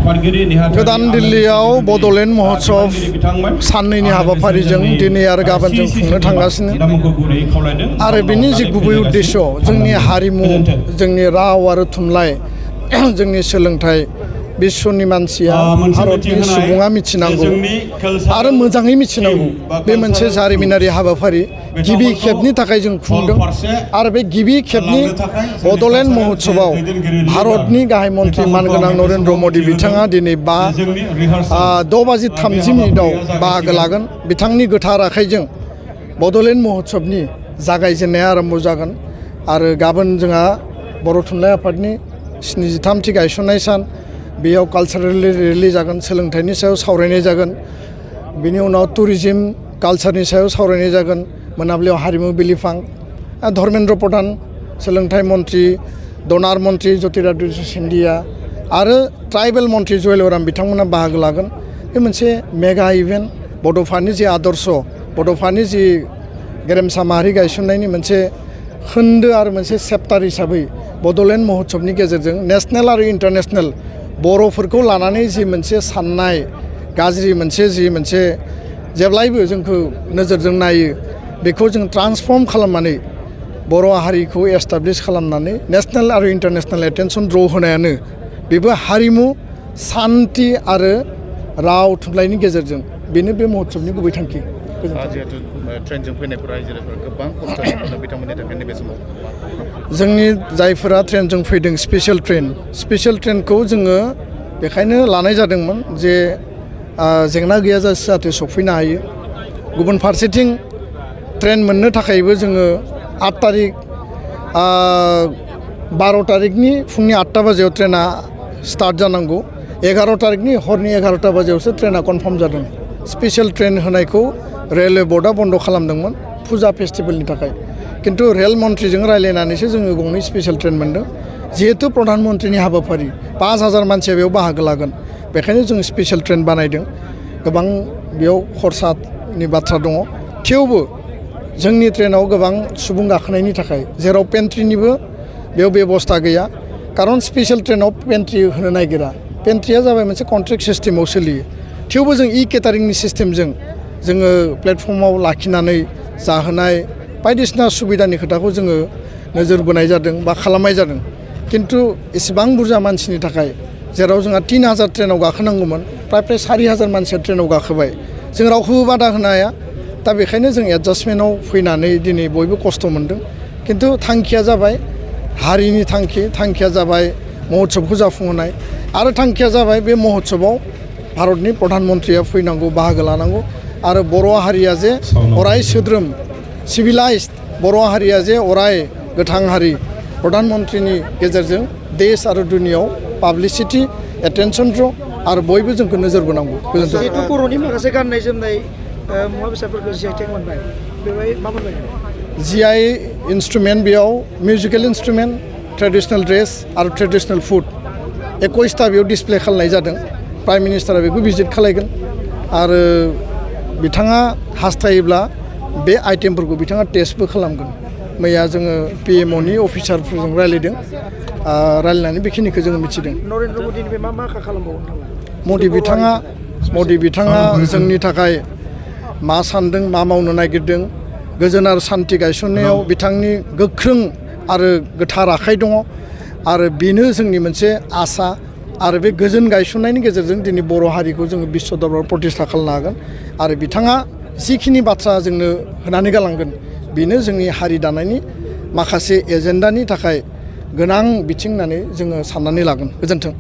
गोदान दिल्लीयाव बड'लेण्ड महोत्सव साननैनि हाबाफारिजों दिनै आरो गाबोन जों खुंनो थांगासिनो आरो बेनि जि गुबै उद्देश्य जोंनि हारिमु जोंनि राव आरो थुनलाइ जोंनि सोलोंथाइ विश्वनि मानसिया भारतनि सुबुङा मिथिनांगौ आरो मोजाङै मिथिनांगौ बे मोनसे जारिमिनारि हाबाफारि गिबि खेबनि थाखाय जों खुंदों आरो बे गिबि खेबनि बड'लेण्ड महोत्सवआव भारतनि गाहाय मन्थ्रि मानगोनां नरेन्द्र मदि बिथाङा दिनै 6:30 बाहागो लागोन बिथांनि गोथार आखाइजों बड'लेण्ड महोत्सवनि जागायजेननाया आरम्भ जागोन आरो गाबोन जोंहा बर' थुनलाइ आफादनि 73थि गायसननाय सान बेयाव कालचारेल रेलि जागोन सोलोंथाइनि सायाव सावरायनाय जागोन बिनि उनाव टुरिज्म कालचारनि सायाव सावरायनाय जागोन मोनाबिलियाव हारिमु बिलिफां धर्मेन्द्र प्रधान सोलोंथाइ मन्थ्रि डनार मन्थ्रि ज्योतिरादित्य सिन्धिया आरो ट्राइबेल मन्थ्रि जुवेल ओराम बिथांमोना बाहागो लागोन बे मोनसे मेगा इभेन्ट बड'फानि जि आदर्श बड'फानि जि गेरेमसा माहारि गायसननायनि मोनसे खोन्दो आरो मोनसे चेप्टार हिसाबै बड'लेण्ड महोत्सवनि गेजेरजों नेशनेल आरो इन्टारनेशनेल बर'फोरखौ लानानै जि मोनसे साननाय गाज्रि मोनसे जेब्लायबो जोंखौ नोजोरजों नायो बेखौ जों ट्रान्सफर्म खालामनानै बर' हारिखौ एस्टाब्लिश खालामनानै नेशनेल आरो इन्टारनेशनेल एटेनसन द्र होनायानो बेबो हारिमु सान्थि आरो राव थुनलाइनि गेजेरजों बेनो बे महोत्सवनि गुबै थांखि ट्रेनजों फैनायफोरा गोबां खस्थ' बिथांमोननि थाखाय नैबे समाव जोंनि जायफोरा ट्रेनजों फैदों स्पेशल ट्रेनखौ जोङो बेखायनो लानाय जादोंमोन जे जेंना गैयाजासे जाहाथे सफैनो हायो गुबुन फारसेथिं ट्रेन मोननो थाखायबो जोङो 8 तारिख 12 तारिखनि फुंनि 8टा बाजियाव ट्रेना स्टार्ट जानांगौ 11 तारिखनि हरनि 11टा बाजियावसो ट्रेना कनफार्म जादों स्पेशल ट्रेन होनायखौ रेलवे बर्डआ बन्द खालामदोंमोन फुजा फेस्टिभेलनि थाखाय किन्तु रेल मन्थ्रिजों रायलायनानैसो जोङो गंनै स्पेशल ट्रेन मोन्दों जिहेतु प्रधान मन्थ्रिनि हाबाफारि 5000 मानसिया बेयाव बाहागो लागोन बेखायनो जों स्पेशल ट्रेन बानायदों गोबां बेयाव खरसानि बाथ्रा दङ थेवबो जोंनि ट्रेनाव गोबां सुबुं गाखोनायनि थाखाय जेराव पेन्ट्रिनिबो बेयाव बेबस्था गैया कारन स्पेशल ट्रेनाव पेन्ट्रि होनो नागिरा पेन्ट्रिया जाबाय मोनसे कन्ट्रेक्ट सिस्टेमाव सोलियो थेवबो जों केटारिंनि सिस्टेमजों जोङो प्लेटफर्माव लाखिनानै जाहोनाय बायदिसिना सुबिदानि खोथाखौ जोङो नोजोर बोनाय जादों बा खालामनाय जादों किन्तु एसेबां बुरजा मानसिनि थाखाय जेराव जोंहा 3000 ट्रेनाव गाखोनांगौमोन प्राय 4000 मानसिया ट्रेनाव गाखोबाय जों रावखौबो बादा होनो हाया दा बेखायनो जों एडजास्टमेन्टआव फैनानै दिनै बयबो खस्थ' मोन्दों किन्तु थांखिया जाबाय हारिनि थांखिया जाबाय महोत्सवखौ जाफुंहोनाय आरो थांखिया जाबाय बे महोत्सवआव भारतनि प्रधान मन्थ्रिया फैनांगौ बाहागो लानांगौ आरो बर' हारिया जे अराय सोद्रोम सिभिलाइज्ड बर' हारिया जे अराय गोथां हारि प्रधान मन्थ्रिनि गेजेरजों देश आरो दुनियाव पाब्लिसिटि एटेनसन द्र आरो बयबो जोंखौ नोजोर बोनांगौ जिहेतु बर'नि माखासे गाननाय जोमनाय मुवा बेसादफोरखौ जि आइ टेग मोनबाय बेवहाय मा मोनबाय GI इन्सट्रुमेन्ट बेयाव मिउजिकेल इन्सट्रुमेन्ट ट्रेडिशनेल ड्रेस आरो ट्रेडिशनेल फुड 21टा बेयाव डिसप्ले खालामनाय जादों प्राइम मिनिस्टारा बेखौ भिजिट खालायगोन आरो बिथाङा हास्थायोब्ला बे आइटेमफोरखौ बिथाङा टेस्टबो खालामगोन मैया जोङो PMOनि अफिसारफोरजों रायलायदों रायलायनानै बेखिनिखौ जोङो मिथिदों नरेन्द्र मदिनि बे मा खालामबावो मदि बिथाङा जोंनि थाखाय मा सान्दों मा मावनो नागिरदों गोजोन आरो सान्थि गायसननायाव बिथांनि गोख्रों आरो गोथार आखाइ दङ आरो बेनो जोंनि मोनसे आसा आरो बे गोजोन गायसननायनि गेजेरजों दिनै बर' हारिखौ जोङो बिश्व दरबाराव प्रतिष्ठा खालामनो हागोन आरो बिथाङा जिखिनि बाथ्रा जोंनो होनानै गालांगोन बेनो जोंनि हारि दानायनि माखासे एजेन्डानि थाखाय गोनां बिथिं होननानै जोङो साननानै लागोन गोजोन्थों